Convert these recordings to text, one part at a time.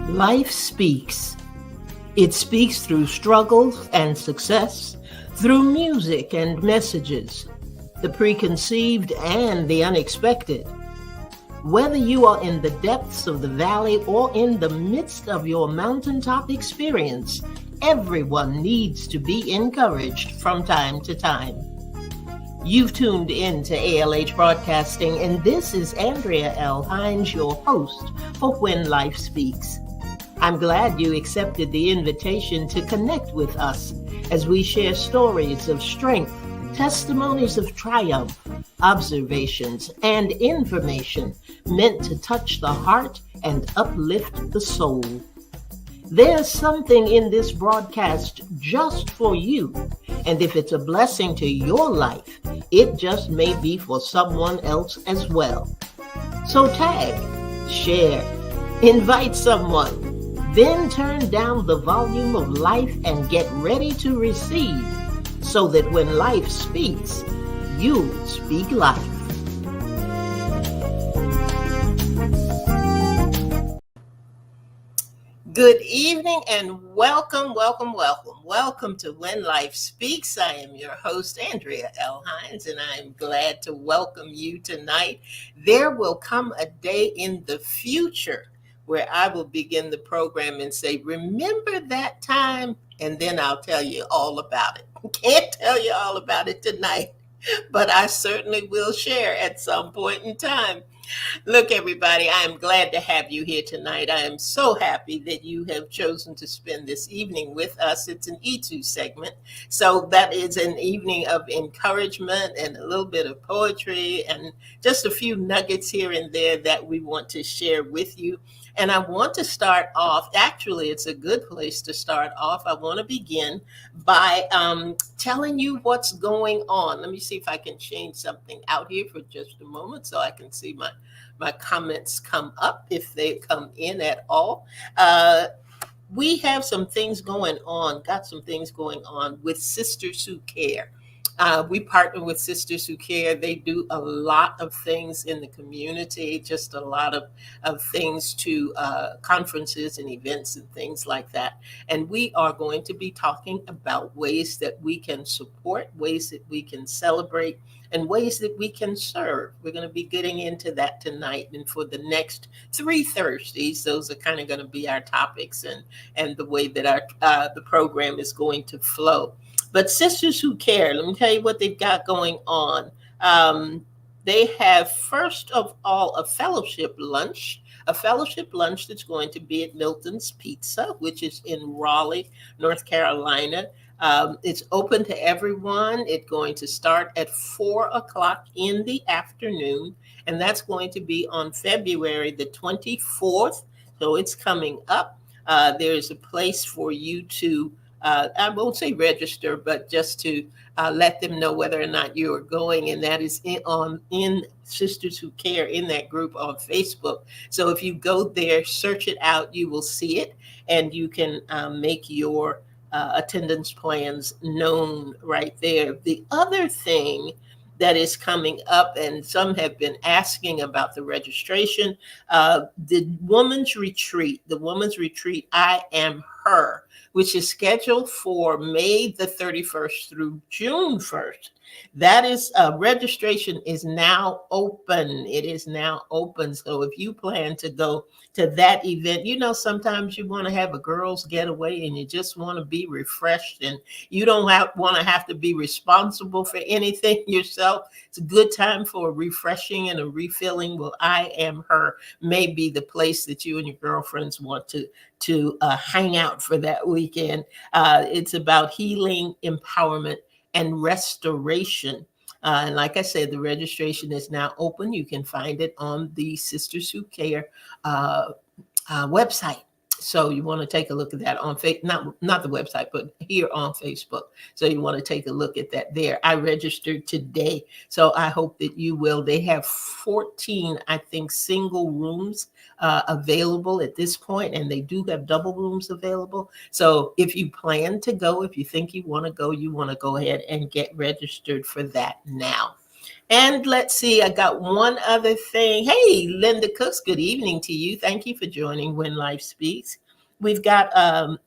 Life speaks. It speaks through struggles and success, through music and messages, the preconceived and the unexpected. Whether you are in the depths of the valley or in the midst of your mountaintop experience, everyone needs to be encouraged from time to time. You've tuned in to ALH Broadcasting, and this is Andrea Hines, your host for When Life Speaks. I'm glad you accepted the invitation to connect with us as we share stories of strength, testimonies of triumph, observations, and information meant to touch the heart and uplift the soul. There's something in this broadcast just for you, and if it's a blessing to your life, it just may be for someone else as well. So tag, share, invite someone, then turn down the volume of life and get ready to receive, so that when life speaks, you speak life. Good evening and welcome to When Life Speaks. I am your host, Andrea Hines, and I'm glad to welcome you tonight. There will come a day in the future where I will begin the program and say, remember that time? And then I'll tell you all about it. Can't tell you all about it tonight, but I certainly will share at some point in time. Look, everybody, I am glad to have you here tonight. I am so happy that you have chosen to spend this evening with us. It's an E2 segment, so that is an evening of encouragement and a little bit of poetry and just a few nuggets here and there that we want to share with you. And I want to start off, actually, it's a good place to start off. I want to begin by telling you what's going on. Let me see if I can change something out here for just a moment so I can see my comments come up if they come in at all. We have some things going on, with Sisters Who Care. We partner with Sisters Who Care. They do a lot of things in the community, just a lot of things to conferences and events and things like that. And we are going to be talking about ways that we can support, ways that we can celebrate, and ways that we can serve. We're going to be getting into that tonight. And for the next 3 Thursdays, those are kind of going to be our topics and the way that the program is going to flow. But Sisters Who Care, let me tell you what they've got going on. They have, first of all, a fellowship lunch that's going to be at Milton's Pizza, which is in Raleigh, North Carolina. It's open to everyone. It's going to start at 4 o'clock in the afternoon, and that's going to be on February the 24th. So it's coming up. There's a place for you to I won't say register, but just to let them know whether or not you are going. And that is in Sisters Who Care in that group on Facebook. So if you go there, search it out, you will see it, and you can make your attendance plans known right there. The other thing that is coming up, and some have been asking about the registration, the women's retreat, I Am Her, which is scheduled for May the 31st through June 1st. That is, registration is now open. It is now open. So if you plan to go to that event, sometimes you want to have a girls' getaway and you just want to be refreshed and you don't want to have to be responsible for anything yourself. It's a good time for a refreshing and a refilling. Well, I Am Her may be the place that you and your girlfriends want to hang out for that weekend. It's about healing, empowerment, and restoration. And like I said, the registration is now open. You can find it on the Sisters Who Care website. So you want to take a look at that on not the website, but here on Facebook. So you want to take a look at that there. I registered today, so I hope that you will. They have 14, I think, single rooms available at this point, and they do have double rooms available. So if you plan to go, if you think you want to go ahead and get registered for that now. And let's see, I got one other thing. Hey, Linda Cooks, good evening to you. Thank you for joining When Life Speaks. We've got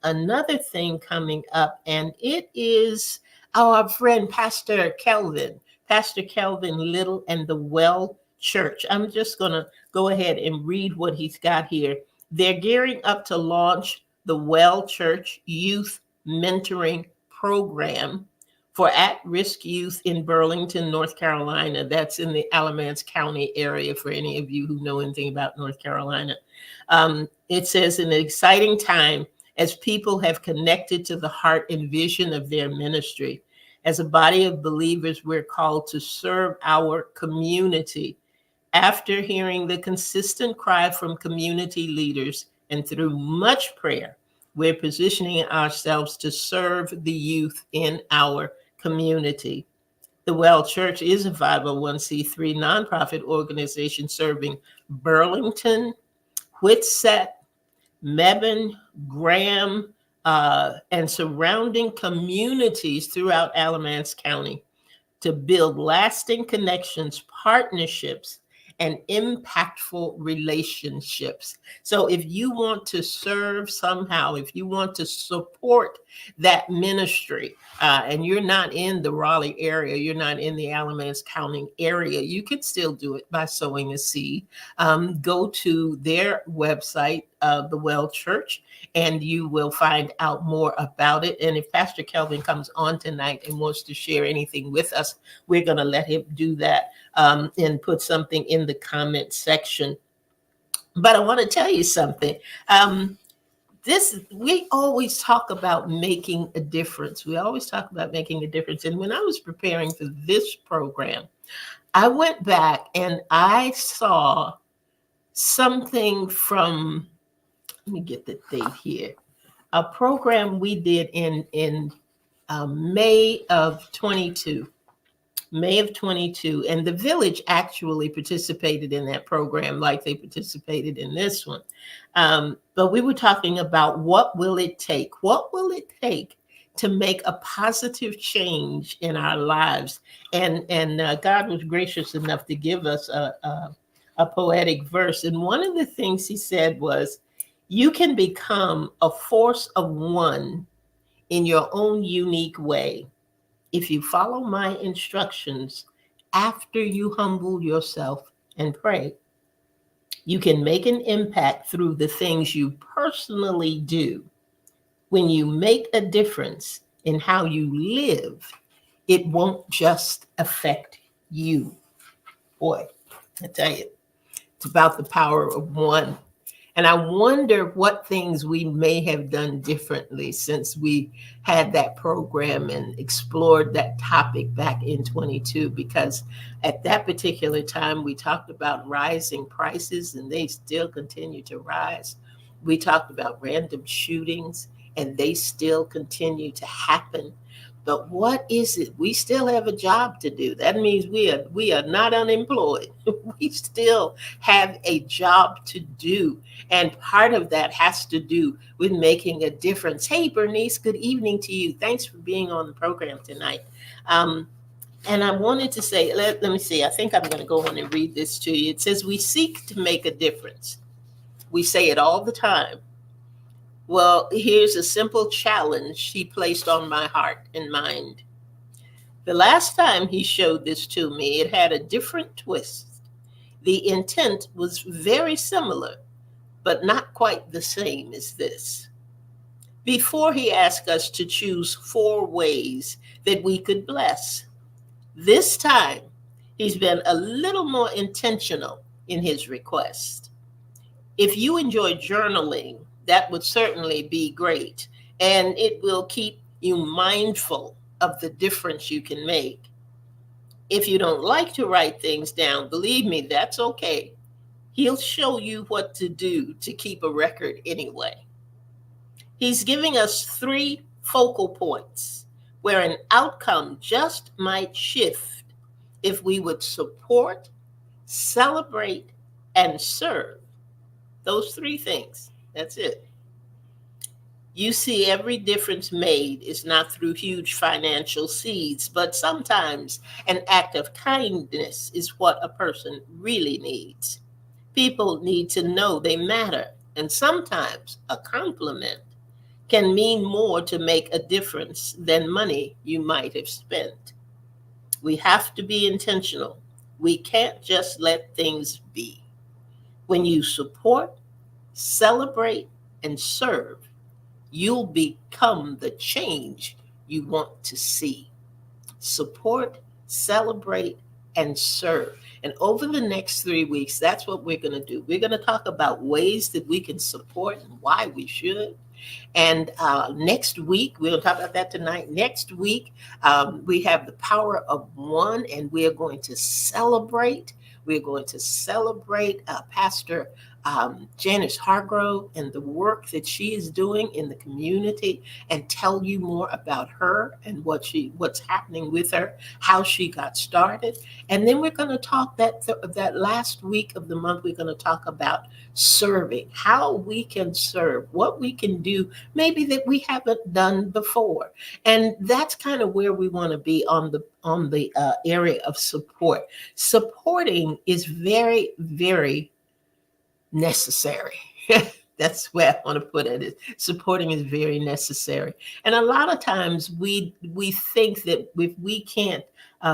another thing coming up, and it is our friend Pastor Kelvin Little and the Well Church. I'm just going to go ahead and read what he's got here. They're gearing up to launch the Well Church Youth Mentoring Program for at-risk youth in Burlington, North Carolina. That's in the Alamance County area for any of you who know anything about North Carolina. It says, an exciting time as people have connected to the heart and vision of their ministry. As a body of believers, we're called to serve our community. After hearing the consistent cry from community leaders and through much prayer, we're positioning ourselves to serve the youth in our community. The Well Church is a 501c3 nonprofit organization serving Burlington, Whitsett, Mebane, Graham, and surrounding communities throughout Alamance County to build lasting connections, partnerships, and impactful relationships. So if you want to serve somehow, if you want to support that ministry, and you're not in the Raleigh area, you're not in the Alamance County area, you can still do it by sowing a seed. Go to their website, the Well Church, and you will find out more about it. And if Pastor Kelvin comes on tonight and wants to share anything with us, we're going to let him do that and put something in the comment section. But I want to tell you something. We always talk about making a difference. We always talk about making a difference. And when I was preparing for this program, I went back and I saw something from, let me get the date here, a program we did in May of 22. May of 22, and the village actually participated in that program like they participated in this one. But we were talking about what will it take? What will it take to make a positive change in our lives? And God was gracious enough to give us a poetic verse. And one of the things he said was, you can become a force of one in your own unique way if you follow my instructions after you humble yourself and pray. You can make an impact through the things you personally do. When you make a difference in how you live, it won't just affect you. Boy, I tell you, it's about the power of one. And I wonder what things we may have done differently since we had that program and explored that topic back in 22, because at that particular time, we talked about rising prices and they still continue to rise. We talked about random shootings and they still continue to happen. But what is it? We still have a job to do. That means we are not unemployed. We still have a job to do. And part of that has to do with making a difference. Hey, Bernice, good evening to you. Thanks for being on the program tonight. And I wanted to say, let me see, I think I'm going to go on and read this to you. It says, we seek to make a difference. We say it all the time. Well, here's a simple challenge he placed on my heart and mind. The last time he showed this to me, it had a different twist. The intent was very similar, but not quite the same as this. Before, he asked us to choose 4 ways that we could bless. This time, he's been a little more intentional in his request. If you enjoy journaling, that would certainly be great. And it will keep you mindful of the difference you can make. If you don't like to write things down, believe me, that's okay. He'll show you what to do to keep a record anyway. He's giving us three focal points where an outcome just might shift if we would support, celebrate, and serve. Those three things. That's it. You see, every difference made is not through huge financial seeds, but sometimes an act of kindness is what a person really needs. People need to know they matter, and sometimes a compliment can mean more to make a difference than money you might have spent. We have to be intentional. We can't just let things be. When you support, celebrate, and serve, you'll become the change you want to see. Support, celebrate, and serve. And over the next 3 weeks, that's what we're going to do. We're going to talk about ways that we can support and why we should. And next week, we'll talk about that tonight. Next week, we have the power of one, and we are going to celebrate. We're going to celebrate Pastor Janice Hargrove and the work that she is doing in the community, and tell you more about her and what's happening with her, how she got started. And then we're going to talk that last week of the month. We're going to talk about serving, how we can serve, what we can do maybe that we haven't done before. And that's kind of where we want to be on the area of support. Supporting is very, very necessary. That's where I want to put it. Supporting is very necessary. And a lot of times we think that if we can't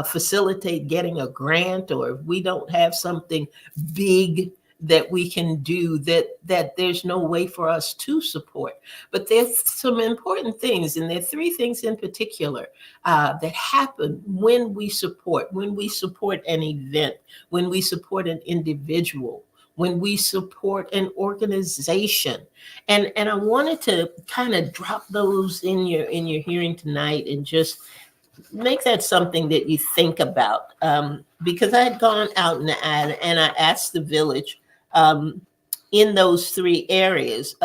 facilitate getting a grant, or if we don't have something big that we can do, that there's no way for us to support. But there's some important things, and there are three things in particular that happen when we support an event, when we support an individual, when we support an organization. And I wanted to kind of drop those in your hearing tonight, and just make that something that you think about. Because I had gone out and I asked the village, um, in those three areas.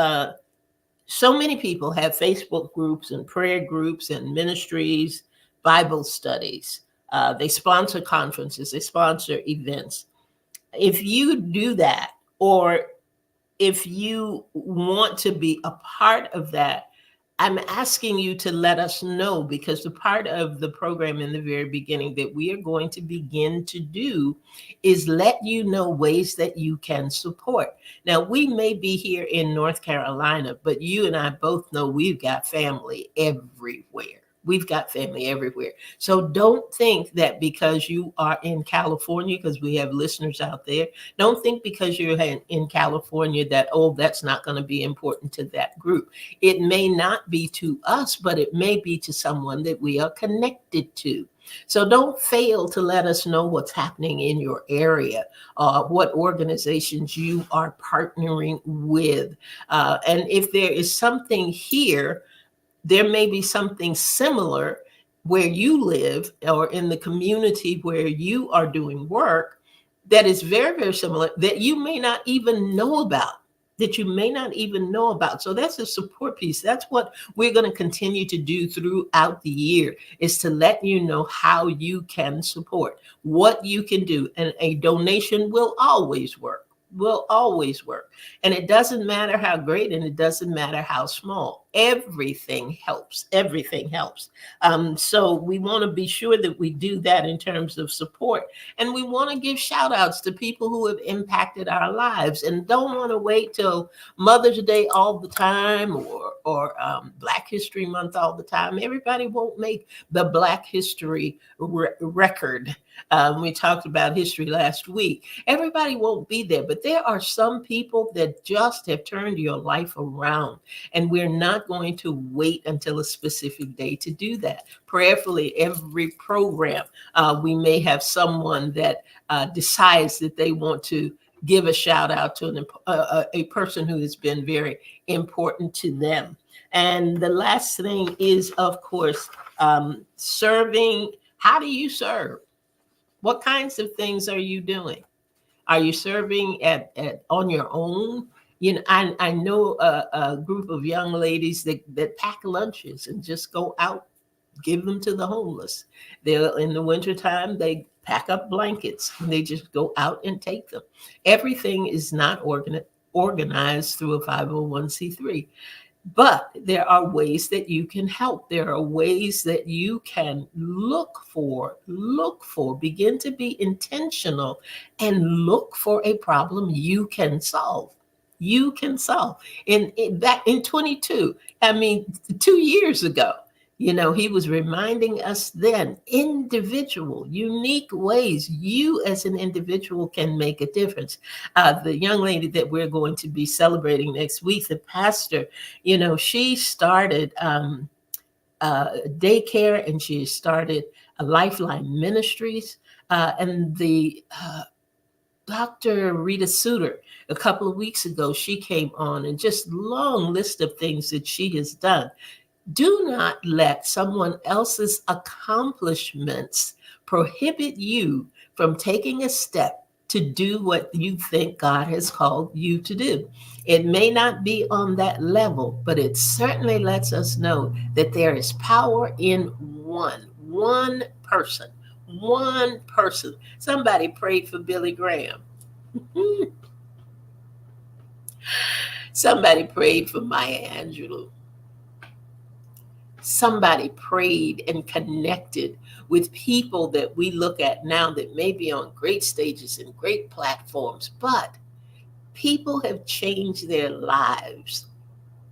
So many people have Facebook groups and prayer groups and ministries, Bible studies. They sponsor conferences, they sponsor events. If you do that, or if you want to be a part of that, I'm asking you to let us know, because the part of the program in the very beginning that we are going to begin to do is let you know ways that you can support. Now, we may be here in North Carolina, but you and I both know we've got family everywhere. We've got family everywhere. So don't think that because you are in California, because we have listeners out there, don't think because you're in California that, oh, that's not going to be important to that group. It may not be to us, but it may be to someone that we are connected to. So don't fail to let us know what's happening in your area, what organizations you are partnering with. And if there is something here, there may be something similar where you live, or in the community where you are doing work, that is very, very similar, that you may not even know about. So that's a support piece. That's what we're going to continue to do throughout the year, is to let you know how you can support, what you can do. And a donation will always work. And it doesn't matter how great, and it doesn't matter how small. Everything helps. So we want to be sure that we do that in terms of support. And we want to give shout outs to people who have impacted our lives, and don't want to wait till Mother's Day all the time, or Black History Month all the time. Everybody won't make the Black History record. We talked about history last week. Everybody won't be there, but there are some people that just have turned your life around, and we're not going to wait until a specific day to do that. Prayerfully, every program, we may have someone that decides that they want to give a shout out to a person who has been very important to them. And the last thing is, of course, serving. How do you serve? What kinds of things are you doing? Are you serving at on your own? I know a group of young ladies that pack lunches and just go out, give them to the homeless. They're in the wintertime, they pack up blankets and they just go out and take them. Everything is not organized through a 501c3. But there are ways that you can help. There are ways that you can begin to be intentional and look for a problem you can solve. You can solve. Back in 22, I mean, 2 years ago, he was reminding us then individual, unique ways you as an individual can make a difference. The young lady that we're going to be celebrating next week, the pastor, she started daycare and she started a Lifeline Ministries. And the Dr. Rita Suter, a couple of weeks ago, she came on and just long list of things that she has done. Do not let someone else's accomplishments prohibit you from taking a step to do what you think God has called you to do. It may not be on that level, but it certainly lets us know that there is power in one person. One person. Somebody prayed for Billy Graham. Somebody prayed for Maya Angelou. Somebody prayed and connected with people that we look at now that may be on great stages and great platforms, but people have changed their lives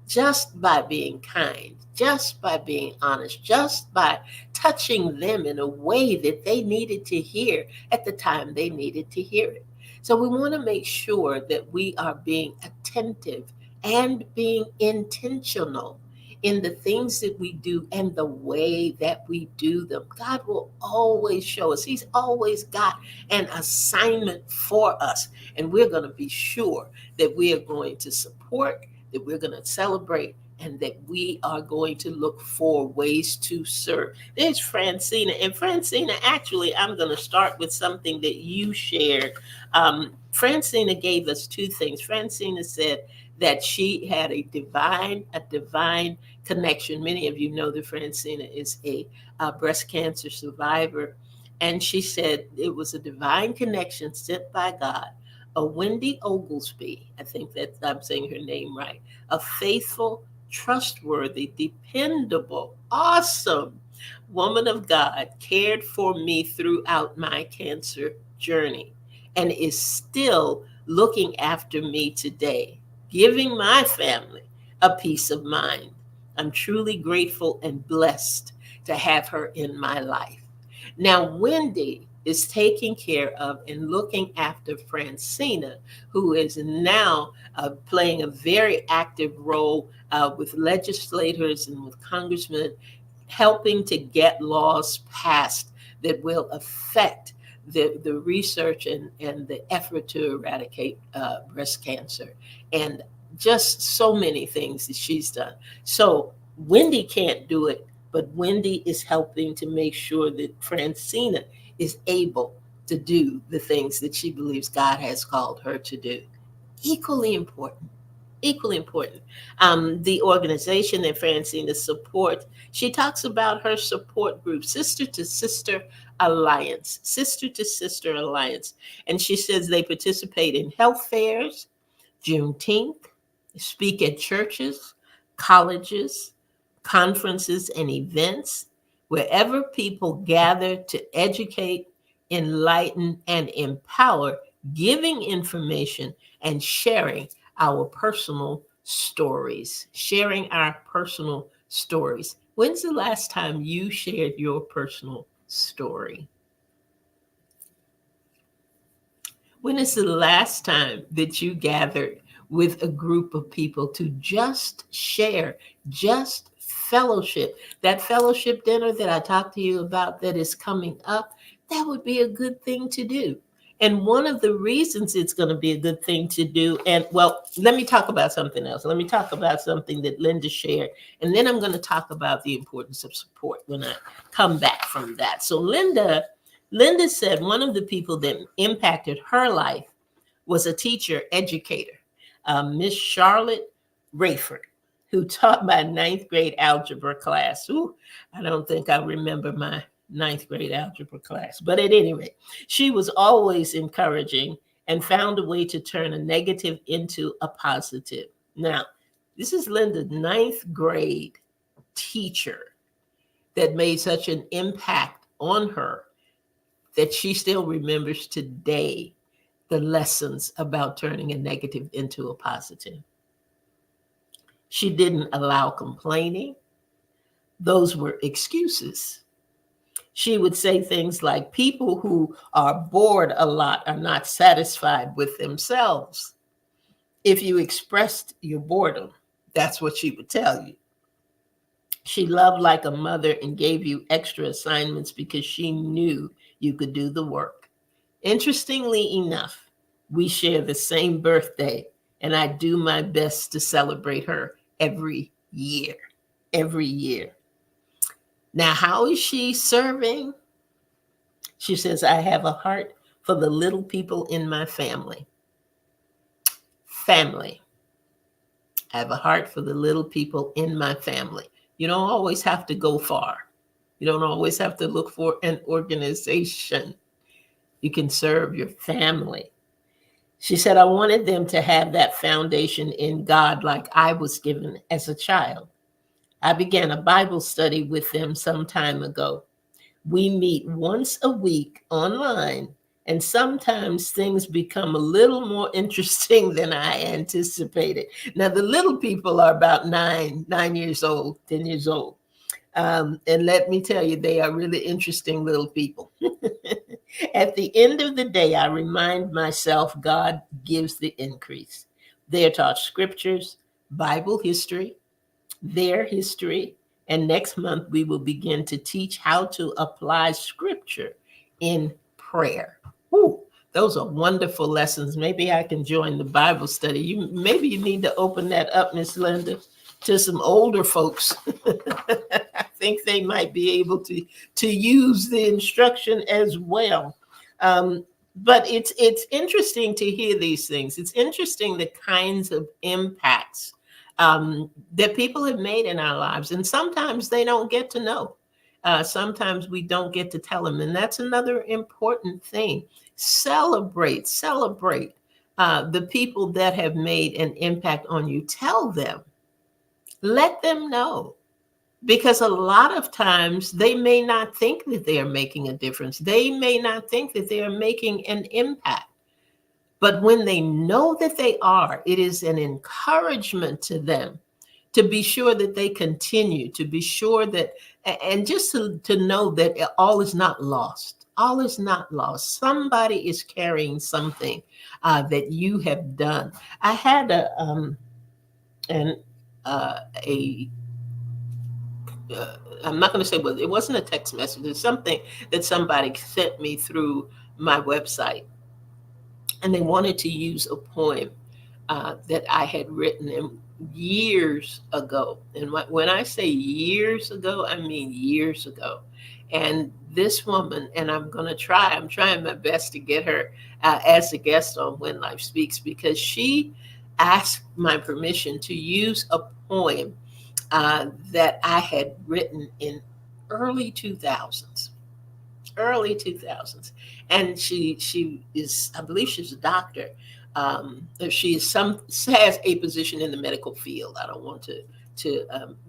just by being kind, just by being honest, just by touching them in a way that they needed to hear at the time they needed to hear it. So we want to make sure that we are being attentive and being intentional in the things that we do and the way that we do them. God will always show us. He's always got an assignment for us. And we're going to be sure that we are going to support, that we're going to celebrate, and that we are going to look for ways to serve. There's Francina. And Francina, actually, I'm going to start with something that you shared. Francina gave us two things. Francina said that she had a divine connection. Many of you know that Francina is a breast cancer survivor. And she said it was a divine connection sent by God. A Wendy Oglesby, I think that I'm saying her name right, a faithful, trustworthy, dependable, awesome woman of God cared for me throughout my cancer journey and is still looking after me today, giving my family a peace of mind. I'm truly grateful and blessed to have her in my life. Now, Wendy is taking care of and looking after Francina, who is now playing a very active role with legislators and with congressmen, helping to get laws passed that will affect the research and the effort to eradicate breast cancer. And just so many things that she's done. So Wendy can't do it, but Wendy is helping to make sure that Francina is able to do the things that she believes God has called her to do. Equally important. Equally important. The organization that Francina supports, she talks about her support group, Sister to Sister Alliance, Sister to Sister Alliance. And she says they participate in health fairs, Juneteenth, speak at churches, colleges, conferences, and events, wherever people gather to educate, enlighten, and empower, giving information and sharing our personal stories. Sharing our personal stories. When's the last time you shared your personal story? When is the last time that you gathered with a group of people to just share, just fellowship? That fellowship dinner that I talked to you about that is coming up, that would be a good thing to do. And one of the reasons it's going to be a good thing to do, and well, let me talk about something else. Let me talk about something that Linda shared, and then I'm going to talk about the importance of support when I come back from that. So Linda said one of the people that impacted her life was a teacher, educator. Miss Charlotte Rayford, who taught my ninth grade algebra class. Ooh, I don't think I remember my ninth grade algebra class, but at any rate, she was always encouraging and found a way to turn a negative into a positive. Now, this is Linda's ninth grade teacher that made such an impact on her that she still remembers today the lessons about turning a negative into a positive. She didn't allow complaining. Those were excuses. She would say things like, people who are bored a lot are not satisfied with themselves. If you expressed your boredom, that's what she would tell you. She loved like a mother and gave you extra assignments because she knew you could do the work. Interestingly enough, we share the same birthday, and I do my best to celebrate her every year. Every year. Now, how is she serving? She says, I have a heart for the little people in my family. Family. I have a heart for the little people in my family. You don't always have to go far. You don't always have to look for an organization. You can serve your family. She said, I wanted them to have that foundation in God like I was given as a child. I began a Bible study with them some time ago. We meet once a week online, and sometimes things become a little more interesting than I anticipated. Now, the little people are about 9 years old, 10 years old. And let me tell you, they are really interesting little people. At the end of the day, I remind myself God gives the increase. They are taught scriptures, Bible history, their history, and next month we will begin to teach how to apply scripture in prayer. Ooh, those are wonderful lessons. Maybe I can join the Bible study. Maybe you need to open that up, Miss Linda, to some older folks. I think they might be able to use the instruction as well. But it's interesting to hear these things. It's interesting the kinds of impacts that people have made in our lives, and sometimes they don't get to know. Sometimes we don't get to tell them, and that's another important thing. Celebrate the people that have made an impact on you. Tell them, let them know, because a lot of times they may not think that they are making a difference. They may not think that they are making an impact. But when they know that they are, it is an encouragement to them to be sure that they continue, to be sure that, and just to know that all is not lost. All is not lost. Somebody is carrying something that you have done. I had an a I'm not going to say, but it wasn't a text message. It's something that somebody sent me through my website, and they wanted to use a poem that I had written years ago. And when I say years ago, I mean years ago. And this woman, and I'm trying my best to get her as a guest on When Life Speaks, because she asked my permission to use a poem that I had written in early 2000s, early 2000s. And she is, I believe she's a doctor. She is has a position in the medical field. I don't want to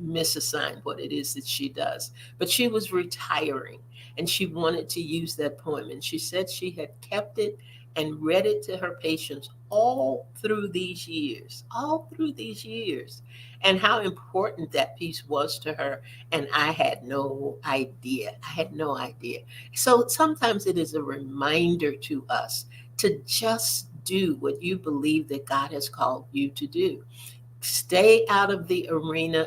misassign what it is that she does, but she was retiring and she wanted to use that poem, and she said she had kept it and read it to her patients all through these years, and how important that piece was to her. And I had no idea. I had no idea. So sometimes it is a reminder to us to just do what you believe that God has called you to do. Stay out of the arena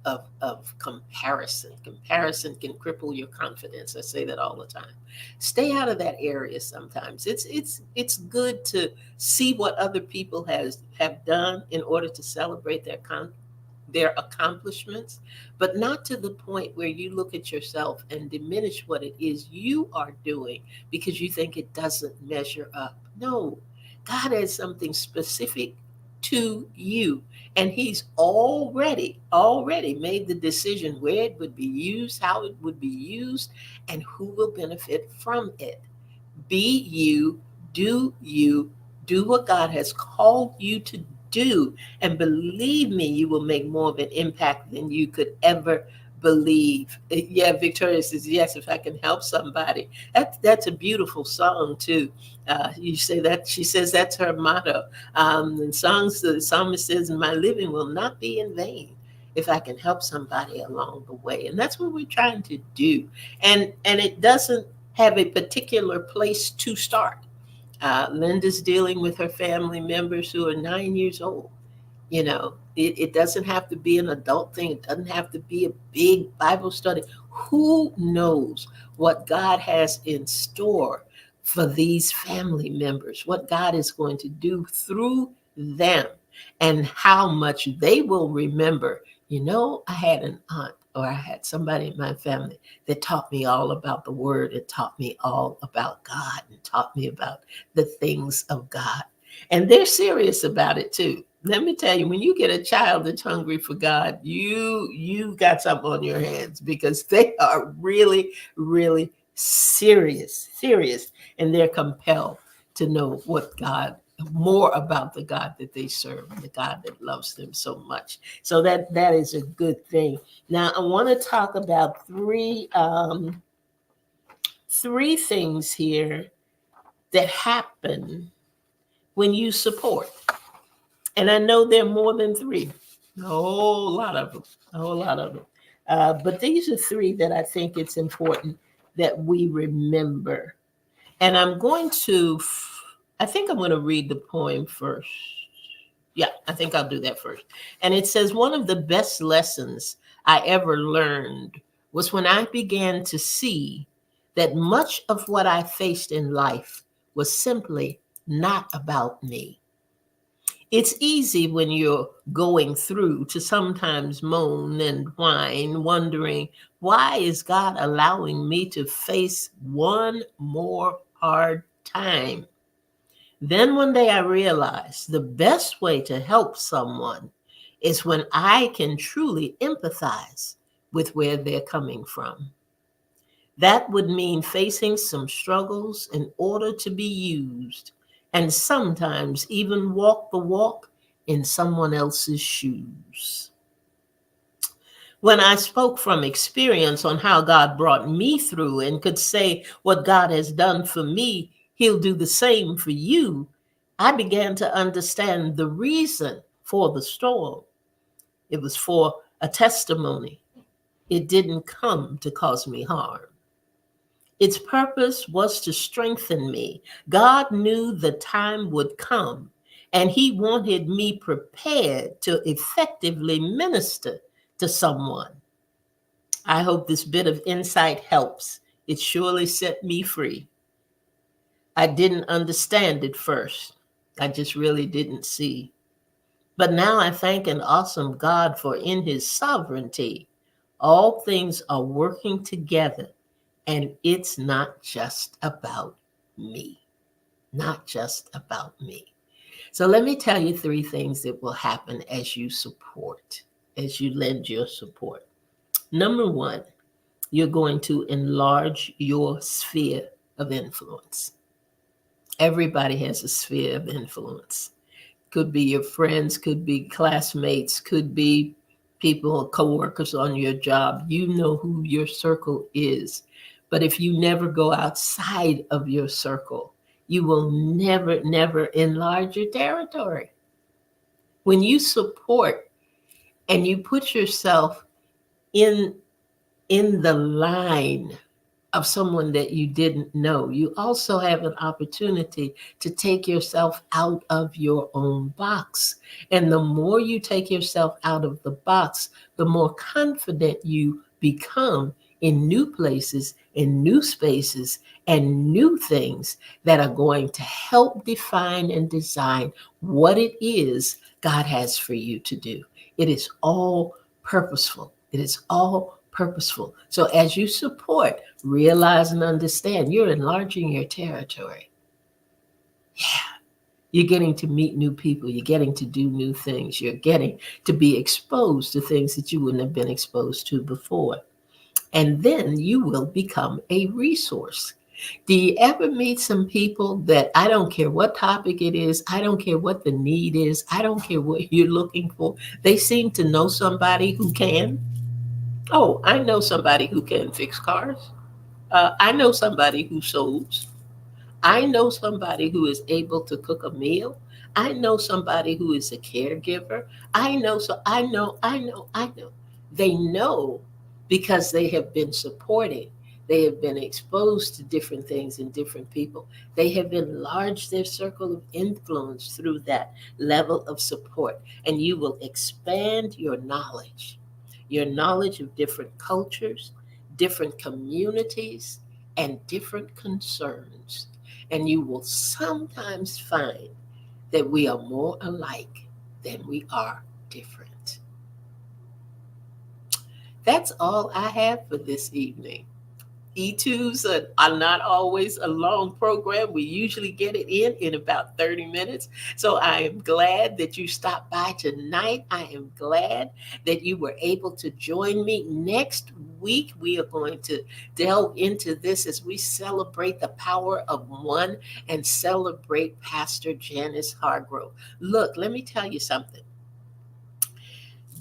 of comparison. Comparison can cripple your confidence. I say that all the time. Stay out of that area sometimes. It's good to see what other people have done in order to celebrate their accomplishments, but not to the point where you look at yourself and diminish what it is you are doing because you think it doesn't measure up. No, God has something specific to you. And he's already made the decision where it would be used, how it would be used, and who will benefit from it. Be you, do you, do what God has called you to do. And believe me, you will make more of an impact than you could ever believe. Yeah, Victoria says, yes, if I can help somebody. That's a beautiful song, too. You say that, she says that's her motto. And songs, the psalmist says, my living will not be in vain if I can help somebody along the way. And that's what we're trying to do. And it doesn't have a particular place to start. Linda's dealing with her family members who are 9 years old. It doesn't have to be an adult thing. It doesn't have to be a big Bible study. Who knows what God has in store for these family members, what God is going to do through them, and how much they will remember. I had an aunt, or I had somebody in my family that taught me all about the word, and taught me all about God, and taught me about the things of God. And they're serious about it too. Let me tell you, when you get a child that's hungry for God, you got something on your hands, because they are really, really serious, and they're compelled to know what God, more about the God that they serve, and the God that loves them so much. So that is a good thing. Now I want to talk about three things here that happen when you support. And I know there are more than three, a whole lot of them, a whole lot of them. But these are three that I think it's important that we remember. And I think I'm going to read the poem first. Yeah, I think I'll do that first. And it says, one of the best lessons I ever learned was when I began to see that much of what I faced in life was simply not about me. It's easy when you're going through to sometimes moan and whine, wondering, why is God allowing me to face one more hard time? Then one day I realized the best way to help someone is when I can truly empathize with where they're coming from. That would mean facing some struggles in order to be used, and sometimes even walk the walk in someone else's shoes. When I spoke from experience on how God brought me through, and could say what God has done for me, He'll do the same for you, I began to understand the reason for the storm. It was for a testimony. It didn't come to cause me harm. Its purpose was to strengthen me. God knew the time would come, and He wanted me prepared to effectively minister to someone. I hope this bit of insight helps. It surely set me free. I didn't understand it first. I just really didn't see. But now I thank an awesome God, for in His sovereignty, all things are working together. And it's not just about me, not just about me. So let me tell you three things that will happen as you support, as you lend your support. Number one, you're going to enlarge your sphere of influence. Everybody has a sphere of influence. Could be your friends, could be classmates, could be people, coworkers on your job. You know who your circle is. But if you never go outside of your circle, you will never enlarge your territory. When you support and you put yourself in the line of someone that you didn't know, you also have an opportunity to take yourself out of your own box. And the more you take yourself out of the box, the more confident you become in new places, in new spaces, and new things that are going to help define and design what it is God has for you to do. It is all purposeful. It is all purposeful. So as you support, realize and understand you're enlarging your territory. Yeah. You're getting to meet new people. You're getting to do new things. You're getting to be exposed to things that you wouldn't have been exposed to before. And then you will become a resource. Do you ever meet some people that I don't care what topic it is, I don't care what the need is, I don't care what you're looking for, they seem to know somebody who can? Oh, I know somebody who can fix cars. I know somebody who sews. I know somebody who is able to cook a meal. I know somebody who is a caregiver. I know. They know because they have been supported. They have been exposed to different things and different people. They have enlarged their circle of influence through that level of support. And you will expand your knowledge of different cultures, different communities, and different concerns. And you will sometimes find that we are more alike than we are different. That's all I have for this evening. E2s are not always a long program. We usually get it in about 30 minutes. So I am glad that you stopped by tonight. I am glad that you were able to join me. Next week, we are going to delve into this as we celebrate the power of one and celebrate Pastor Janice Hargrove. Look, let me tell you something.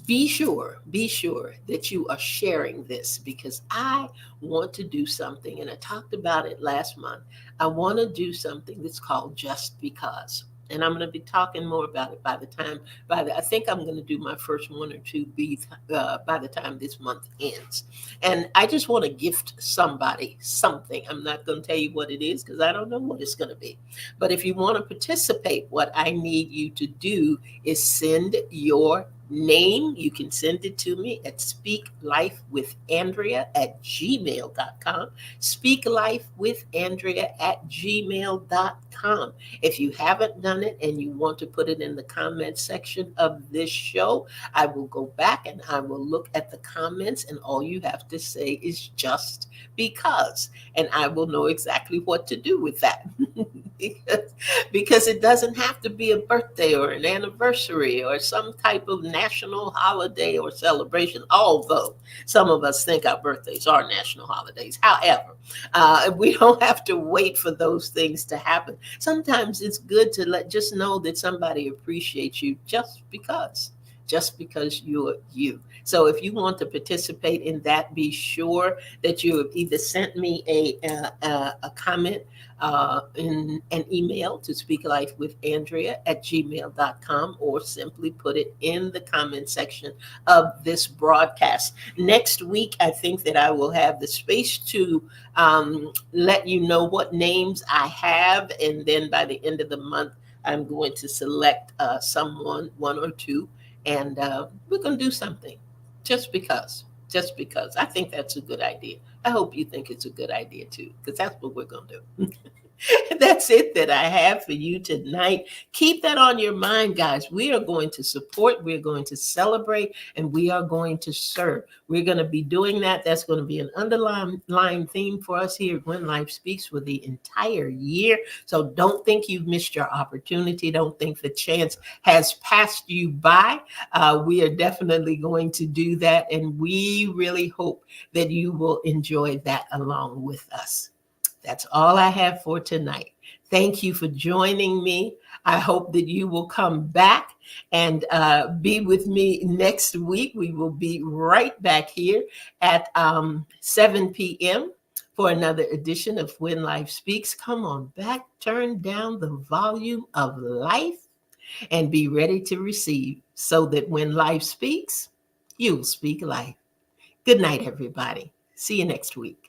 Be sure that you are sharing this because I want to do something, and I talked about it last month. I want to do something that's called Just Because. And I'm going to be talking more about it I think I'm going to do my first one or two beats by the time this month ends. And I just want to gift somebody something. I'm not going to tell you what it is because I don't know what it's going to be. But if you want to participate, what I need you to do is send your name. You can send it to me at speaklifewithandrea@gmail.com. Speaklifewithandrea@gmail.com. If you haven't done it and you want to put it in the comment section of this show, I will go back and I will look at the comments, and all you have to say is just because, and I will know exactly what to do with that. because, because it doesn't have to be a birthday or an anniversary or some type of national holiday or celebration, although some of us think our birthdays are national holidays. However, we don't have to wait for those things to happen. Sometimes it's good to just know that somebody appreciates you just because you're you. So if you want to participate in that, be sure that you have either sent me a comment in an email to speaklifewithandrea@gmail.com, or simply put it in the comment section of this broadcast. Next week, I think that I will have the space to let you know what names I have. And then by the end of the month, I'm going to select someone, one or two, and we're going to do something just because. Just because. I think that's a good idea. I hope you think it's a good idea too, because that's what we're going to do. That's it that I have for you tonight. Keep that on your mind, guys. We are going to support, we're going to celebrate, and we are going to serve. We're going to be doing that. That's going to be an underlying theme for us here at When Life Speaks for the entire year. So don't think you've missed your opportunity. Don't think the chance has passed you by. We are definitely going to do that, and we really hope that you will enjoy that along with us. That's all I have for tonight. Thank you for joining me. I hope that you will come back and be with me next week. We will be right back here at 7 p.m. for another edition of When Life Speaks. Come on back, turn down the volume of life, and be ready to receive so that when life speaks, you'll speak life. Good night, everybody. See you next week.